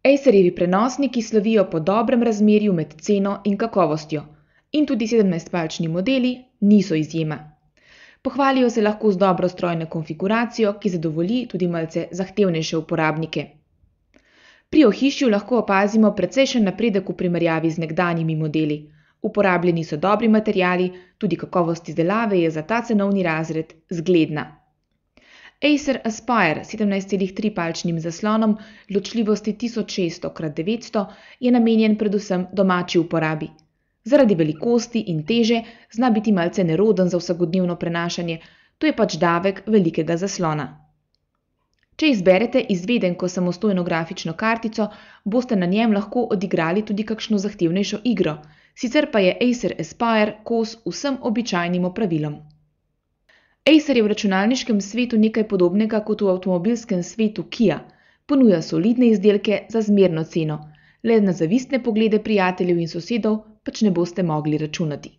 Acerjevi prenosniki slovijo po dobrem razmerju med ceno in kakovostjo, in tudi 17-palčni modeli niso izjema. Pohvalijo se lahko z dobro strojno konfiguracijo, ki zadovolji tudi malce zahtevnejše uporabnike. Pri ohišju lahko opazimo precejšen napredek v primerjavi z nekdanjimi modeli. Uporabljeni so dobri materiali, tudi kakovost izdelave je za ta cenovni razred zgledna. Acer Aspire s 17,3-palčnim zaslonom ločljivosti 1600x900 je namenjen predvsem domači uporabi. Zaradi velikosti in teže zna biti malce neroden za vsakodnevno prenašanje, to je pač davek velikega zaslona. Če izberete izvedenko samostojno grafično kartico, boste na njem lahko odigrali tudi kakšno zahtevnejšo igro, sicer pa je Acer Aspire kos vsem običajnim opravilom. Acer je v računalniškem svetu nekaj podobnega kot v avtomobilskem svetu Kia, ponuja solidne izdelke za zmerno ceno, le na zavistne poglede prijateljev in sosedov pač ne boste mogli računati.